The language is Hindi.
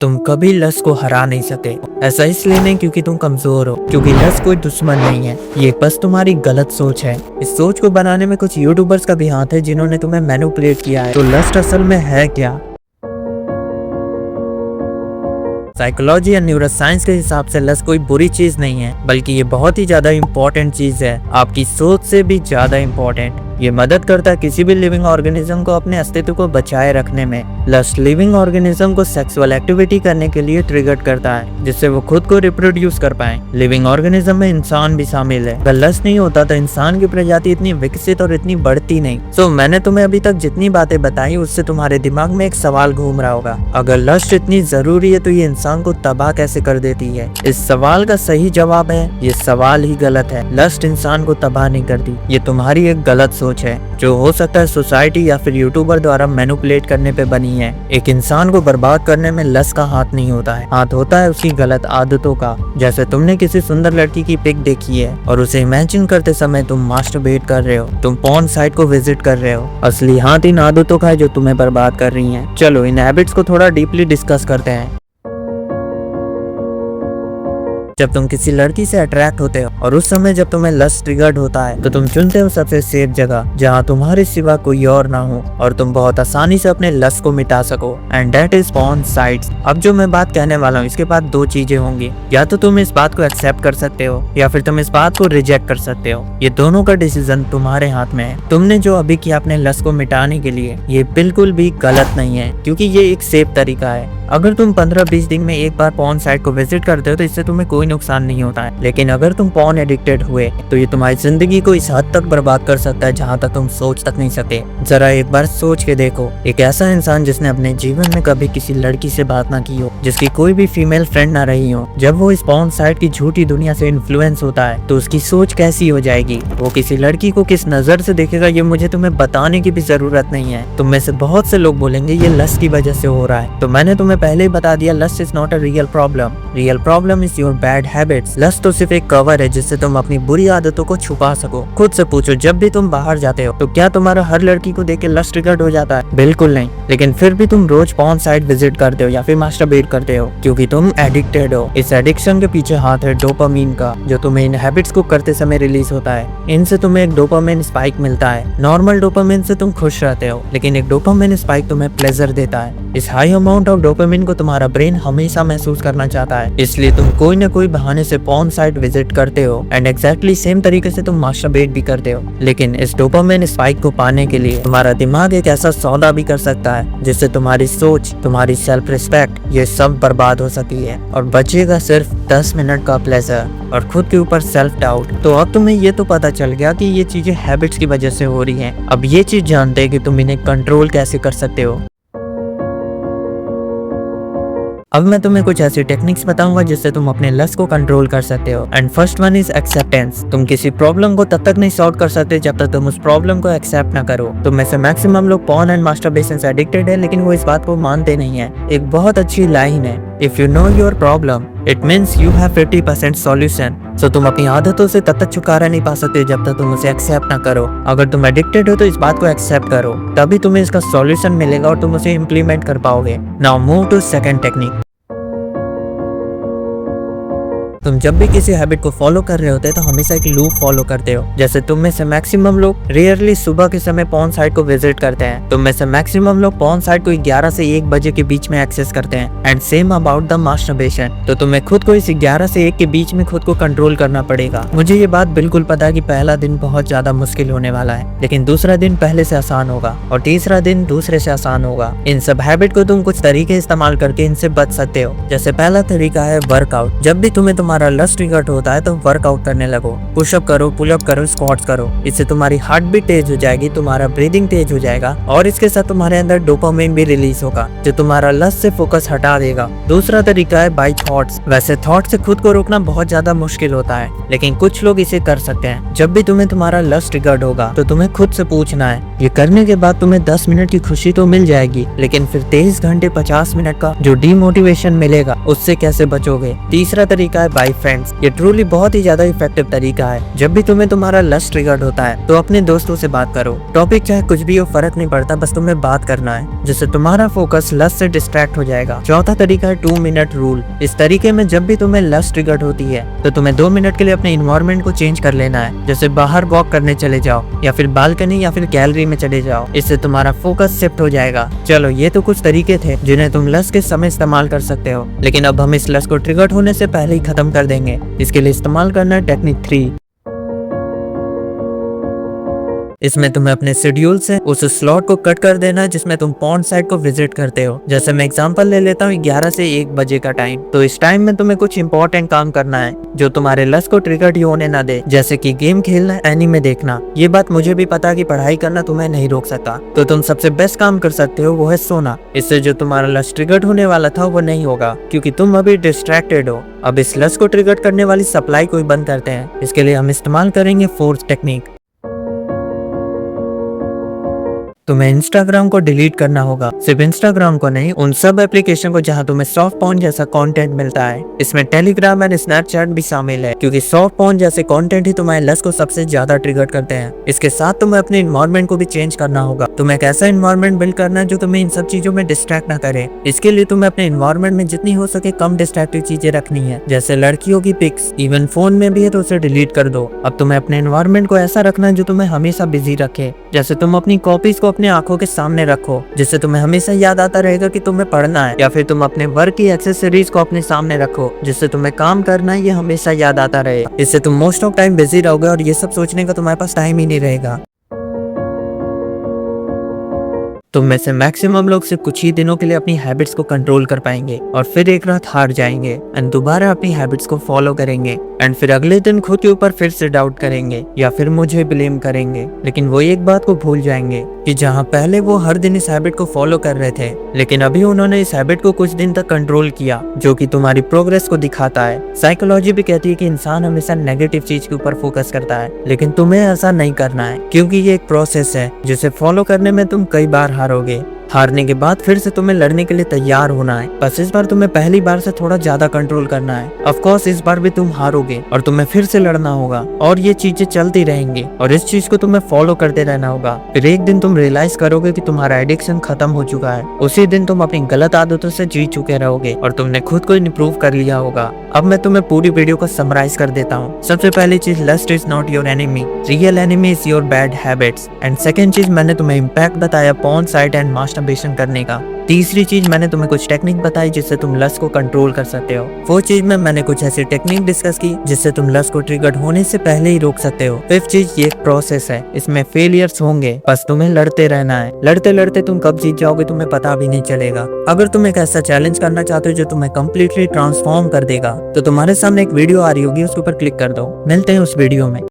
तुम कभी लस्ट को हरा नहीं सके। ऐसा इसलिए नहीं क्योंकि तुम कमजोर हो, क्योंकि लस्ट कोई दुश्मन नहीं है, ये बस तुम्हारी गलत सोच है। इस सोच को बनाने में कुछ यूट्यूबर्स का भी हाथ है जिन्होंने तुम्हें मैनिपुलेट किया है। तो लस्ट असल में है क्या? साइकोलॉजी या न्यूरोसाइंस के हिसाब से लस्ट कोई बुरी चीज नहीं है, बल्कि ये बहुत ही ज्यादा इम्पोर्टेंट चीज है, आपकी सोच से भी ज्यादा इम्पोर्टेंट। ये मदद करता है किसी भी लिविंग ऑर्गेनिज्म को अपने अस्तित्व को बचाए रखने में। लस्ट लिविंग ऑर्गेनिज्म को सेक्सुअल एक्टिविटी करने के लिए ट्रिगर करता है, जिससे वो खुद को रिप्रोड्यूस कर पाए। लिविंग ऑर्गेनिज्म में इंसान भी शामिल है। अगर लस्ट नहीं होता तो इंसान की प्रजाति इतनी विकसित और इतनी बढ़ती नहीं। सो मैंने तुम्हें अभी तक जितनी बातें बताई उससे तुम्हारे दिमाग में एक सवाल घूम रहा होगा, अगर लस्ट इतनी जरूरी है तो ये इंसान को तबाह कैसे कर देती है? इस सवाल का सही जवाब है, ये सवाल ही गलत है। लस्ट इंसान को तबाह नहीं करती, ये तुम्हारी एक गलत सोच है जो हो सकता है सोसाइटी या फिर यूट्यूबर द्वारा मैनिपुलेट करने पे बनी है। एक इंसान को बर्बाद करने में लस्ट का हाथ नहीं होता है, हाथ होता है उसकी गलत आदतों का। जैसे तुमने किसी सुंदर लड़की की पिक देखी है और उसे इमेजिन करते समय तुम मास्टरबेट कर रहे हो, तुम पॉर्न साइट को विजिट कर रहे हो। असली हाथ इन आदतों का है जो तुम्हें बर्बाद कर रही है। चलो इन हैबिट्स को थोड़ा डीपली डिस्कस करते हैं। जब तुम किसी लड़की से अट्रैक्ट होते हो और उस समय जब तुम्हें लस्ट ट्रिगर्ड होता है तो तुम चुनते हो सबसे सेफ जगह जहां तुम्हारे सिवा कोई और ना हो और तुम बहुत आसानी से अपने लस्ट को मिटा सको, and that is porn sites. अब जो मैं बात कहने वाला हूँ इसके बाद दो चीजें होंगी, या तो तुम इस बात को एक्सेप्ट कर सकते हो या फिर तुम इस बात को रिजेक्ट कर सकते हो। ये दोनों का डिसीजन तुम्हारे हाथ में है। तुमने जो अभी किया अपने लस्ट को मिटाने के लिए, ये बिल्कुल भी गलत नहीं है, क्योंकि ये एक सेफ तरीका है। अगर तुम 15-20 दिन में एक बार पॉर्न साइट को विजिट करते हो तो इससे तुम्हें कोई नुकसान नहीं होता है, लेकिन अगर तुम पॉर्न एडिक्टेड हुए तो ये तुम्हारी जिंदगी को इस हद तक बर्बाद कर सकता है जहाँ तक तुम सोच तक नहीं सकते। जरा एक बार सोच के देखो, एक ऐसा इंसान जिसने अपने जीवन में कभी किसी लड़की से बात ना की हो, जिसकी कोई भी फीमेल फ्रेंड ना रही हो, जब वो इस पॉर्न साइट की झूठी दुनिया से इन्फ्लुएंस होता है तो उसकी सोच कैसी हो जाएगी? वो किसी लड़की को किस नजर से देखेगा ये मुझे तुम्हें बताने की भी जरूरत नहीं है। तुम में से बहुत से लोग बोलेंगे ये लस्ट की वजह से हो रहा है, तो मैंने तुम्हें पहले ही बता दिया, lust is not a real problem. Real problem is your bad habits. Lust तो सिर्फ एक कवर है जिससे तुम अपनी बुरी आदतों को छुपा सको। खुद से पूछो, जब भी तुम बाहर जाते हो तो क्या तुम्हारा हर लड़की को देख के लस्ट ट्रिगर्ड हो जाता है? बिल्कुल नहीं। लेकिन फिर भी तुम रोज पॉर्न साइट विजिट करते हो या फिर मास्टरबेट करते हो क्योंकि तुम एडिक्टेड हो। इस एडिक्शन के पीछे हाथ है डोपामीन का, जो तुम्हें इन हैबिट्स को करते समय रिलीज होता है। इनसे तुम्हें एक डोपामीन स्पाइक मिलता है। नॉर्मल डोपामीन से तुम खुश रहते हो, लेकिन एक डोपामीन स्पाइक तुम्हें प्लेजर देता है। इस हाई अमाउंट ऑफ डोपामीन को तुम्हारा ब्रेन हमेशा महसूस करना चाहता है, इसलिए तुम कोई न कोई बहाने से पॉर्न साइट विजिट करते हो एंड एग्जैक्टली सेम तरीके से तुम मास्टरबेट भी करते हो। लेकिन इस डोपामिन स्पाइक को पाने के लिए तुम्हारा दिमाग एक ऐसा सौदा भी कर सकता है जिससे तुम्हारी सोच, तुम्हारी सेल्फ रिस्पेक्ट, ये सब बर्बाद हो सकती है और बचेगा सिर्फ 10 मिनट का प्लेजर और खुद के ऊपर सेल्फ डाउट। तो अब तुम्हें ये तो पता चल गया कि ये चीजें हैबिट्स की वजह से हो रही हैं। अब ये चीज जानते हैं कि तुम इन्हें कंट्रोल कैसे कर सकते हो। अब मैं तुम्हें कुछ ऐसी टेक्निक्स बताऊंगा जिससे तुम अपने लस्ट को कंट्रोल कर सकते हो। And first one is acceptance. तुम किसी प्रॉब्लम को तब तक नहीं सॉल्व कर सकते जब तक तुम उस प्रॉब्लम को एक्सेप्ट ना करो। तुम में से मैक्सिमम लोग पॉर्न एंड मास्टरबेशन से एडिक्टेड है, लेकिन वो इस बात को मानते नहीं है। एक बहुत अच्छी लाइन है, if you know your problem it means you have 50% solution. So तुम अपनी आदतों से तब तक छुटकारा नहीं पा सकते जब तक तुम उसे एक्सेप्ट ना करो। अगर तुम एडिक्टेड हो तो इस बात को एक्सेप्ट करो, तभी तुम्हें इसका सॉल्यूशन मिलेगा और तुम उसे इम्प्लीमेंट कर पाओगे। Now move to second technique. तुम जब भी किसी हैबिट को फॉलो कर रहे होते हैं तो हमेशा एक लूप फॉलो करते हो। जैसे तुम में से मैक्सिमम लोग रेयरली सुबह के समय पॉर्न साइट को विजिट करते हैं। तुम में से मैक्सिमम लोग पॉर्न साइट को 11 से 1 बजे के बीच में एक्सेस करते हैं। And same about the masturbation. तो तुम्हें खुद को इस 11 से 1 के बीच में खुद को कंट्रोल करना पड़ेगा। मुझे ये बात बिल्कुल पता है कि पहला दिन बहुत ज्यादा मुश्किल होने वाला है, लेकिन दूसरा दिन पहले से आसान होगा और तीसरा दिन दूसरे से आसान होगा। इन सब हैबिट को तुम कुछ तरीके इस्तेमाल करके इनसे बच सकते हो। जैसे पहला तरीका है वर्कआउट। जब भी तुम्हें तुम्हारा लस्ट ट्रिगर होता है तो वर्कआउट करने लगो। पुशअप करो, पुलअप करो, स्क्वाट्स करो। इससे तुम्हारी हार्ट बीट तेज हो जाएगी, तुम्हारा ब्रीदिंग तेज हो जाएगा और इसके साथ तुम्हारे अंदर डोपामिन भी रिलीज होगा जो तुम्हारा लस्ट से फोकस हटा देगा। दूसरा तरीका है बाय थॉट्स। वैसे थॉट से खुद को रोकना बहुत ज्यादा मुश्किल होता है, लेकिन कुछ लोग इसे कर सकते हैं। जब भी तुम्हें तुम्हारा लस्ट ट्रिगर्ड होगा तो तुम्हें खुद से पूछना है, ये करने के बाद तुम्हें 10 मिनट की खुशी तो मिल जाएगी, लेकिन फिर 23 घंटे 50 मिनट का जो डीमोटिवेशन मिलेगा उससे कैसे बचोगे? तीसरा तरीका है बाय फ्रेंड्स। ये ट्रूली बहुत ही ज्यादा इफेक्टिव तरीका है। जब भी तुम्हारा लस्ट ट्रिगर्ड होता है तो अपने दोस्तों से बात करो। टॉपिक चाहे कुछ भी हो, फर्क नहीं पड़ता, बस तुम्हें बात करना है, जिससे तुम्हारा फोकस लस्ट से डिस्ट्रैक्ट हो जाएगा। चौथा तरीका है 2 मिनट रूल। इस तरीके में जब भी तुम्हें लस्ट ट्रिगर्ड होती है तो तुम्हें 2 मिनट के लिए अपने इन्वायरमेंट को चेंज कर लेना है। जैसे बाहर वॉक करने चले जाओ, या फिर बालकनी या फिर गैलरी में चले जाओ। इससे तुम्हारा फोकस शिफ्ट हो जाएगा। चलो, ये तो कुछ तरीके थे जिन्हें तुम लस्ट के समय इस्तेमाल कर सकते हो, लेकिन अब हम इस लस्ट को ट्रिगर्ड होने से पहले ही खत्म कर देंगे। इसके लिए इस्तेमाल करना है टेक्निक 3। इसमें तुम्हें अपने शेड्यूल से उस स्लॉट को कट कर देना जिसमें तुम पॉन्ड साइट को विजिट करते हो। जैसे मैं एग्जांपल ले लेता हूँ 11 से 1 बजे का टाइम। तो इस टाइम में तुम्हें कुछ इंपॉर्टेंट काम करना है जो तुम्हारे लस्ट को ट्रिगर्ड ही होने ना दे, जैसे कि गेम खेलना, एनीमे देखना। ये बात मुझे भी पता कि पढ़ाई करना तुम्हें नहीं रोक सकता, तो तुम सबसे बेस्ट काम कर सकते हो वो है सोना। इससे जो तुम्हारा लस्ट ट्रिगर्ड होने वाला था वो नहीं होगा, क्योंकि तुम अभी डिस्ट्रैक्टेड हो। अब इस लस्ट को ट्रिगर्ड करने वाली सप्लाई को ही बंद करते हैं। इसके लिए हम इस्तेमाल करेंगे 4th टेक्निक। तुम्हें इंस्टाग्राम को डिलीट करना होगा। सिर्फ इंस्टाग्राम को नहीं, उन सब एप्लीकेशन को जहां तुम्हें सॉफ्ट पॉर्न जैसा कंटेंट मिलता है। इसमें टेलीग्राम एंड स्नैपचैट भी शामिल है, क्योंकि सॉफ्ट पॉर्न जैसे कंटेंट ही तुम्हारे लस्ट को सबसे ज्यादा ट्रिगर करते हैं। इसके साथ तुम्हें अपने इन्वायरमेंट को भी चेंज करना होगा। तुम्हें एक ऐसा इन्वायरमेंट बिल्ड करना है जो तुम्हें इन सब चीजों में डिस्ट्रैक्ट ना करे। इसके लिए तुम्हें अपने इन्वायरमेंट में जितनी हो सके कम डिस्ट्रैक्टिव चीजें रखनी है, जैसे लड़कियों की पिक्स। इवन फोन में भी है तो उसे डिलीट कर दो। अब तुम्हें अपने इन्वायरमेंट को ऐसा रखना है जो तुम्हें हमेशा बिजी रखे। जैसे तुम अपनी कॉपीज को अपनी आंखों के सामने रखो, जिससे तुम्हें हमेशा याद आता रहेगा कि तुम्हें पढ़ना है। या फिर तुम अपने वर्क की एक्सेसरीज को अपने सामने रखो, जिससे तुम्हें काम करना है ये हमेशा याद आता रहेगा। इससे तुम मोस्ट ऑफ टाइम बिजी रहोगे और ये सब सोचने का तुम्हारे पास टाइम ही नहीं रहेगा। तुम में से मैक्सिमम लोग सिर्फ कुछ ही दिनों के लिए अपनी हैबिट्स को कंट्रोल कर पाएंगे और फिर एक रात हार जाएंगे एंड दोबारा अपनी हैबिट्स को फॉलो करेंगे एंड फिर अगले दिन खुद के ऊपर फिर से डाउट करेंगे या फिर मुझे ब्लेम करेंगे। लेकिन वो एक बात को भूल जाएंगे कि जहाँ पहले वो हर दिन इस हैबिट को फॉलो कर रहे थे, लेकिन अभी उन्होंने इस हैबिट को कुछ दिन तक कंट्रोल किया, जो कि तुम्हारी प्रोग्रेस को दिखाता है। साइकोलॉजी भी कहती है कि इंसान हमेशा नेगेटिव चीज के ऊपर फोकस करता है, लेकिन तुम्हें ऐसा नहीं करना है, क्योंकि ये एक प्रोसेस है जिसे फॉलो करने में तुम कई बार हारोगे। हारने के बाद फिर से तुम्हें लड़ने के लिए तैयार होना है। बस इस बार तुम्हें पहली बार से थोड़ा ज्यादा कंट्रोल करना है। ऑफ कोर्स इस बार भी तुम हारोगे और तुम्हें फिर से लड़ना होगा और ये चीजें चलती रहेंगी और इस चीज को तुम्हें फॉलो करते रहना होगा। फिर एक दिन तुम रियलाइज करोगे कि तुम्हारा एडिक्शन खत्म हो चुका है। उसी दिन तुम अपनी गलत आदतों से जी चुके रहोगे और तुमने खुद को इम्प्रूव कर लिया होगा। अब मैं तुम्हें पूरी वीडियो को समराइज कर देता हूँ। सबसे पहली चीज, lust is not your enemy, real enemy is your bad habits. And second चीज, मैंने तुम्हें इम्पैक्ट बताया पॉर्न साइट एंड मास्टरबेशन करने का। तीसरी चीज, मैंने तुम्हें कुछ टेक्निक बताई जिससे तुम लस्ट को कंट्रोल कर सकते हो। फोर्थ चीज में मैंने कुछ ऐसी टेक्निक डिस्कस की जिससे तुम लस्ट को ट्रिगर्ड होने से पहले ही रोक सकते हो। फिफ्थ चीज, ये एक प्रोसेस है, इसमें फेलियर्स होंगे, बस तुम्हें लड़ते रहना है। लड़ते लड़ते तुम कब जीत जाओगे तुम्हें पता भी नहीं चलेगा। अगर तुम एक ऐसा चैलेंज करना चाहते हो जो तुम्हें कम्प्लीटली ट्रांसफॉर्म कर देगा, तो तुम्हारे सामने एक वीडियो आ रही होगी, उसके ऊपर क्लिक कर दो। मिलते हैं उस वीडियो में।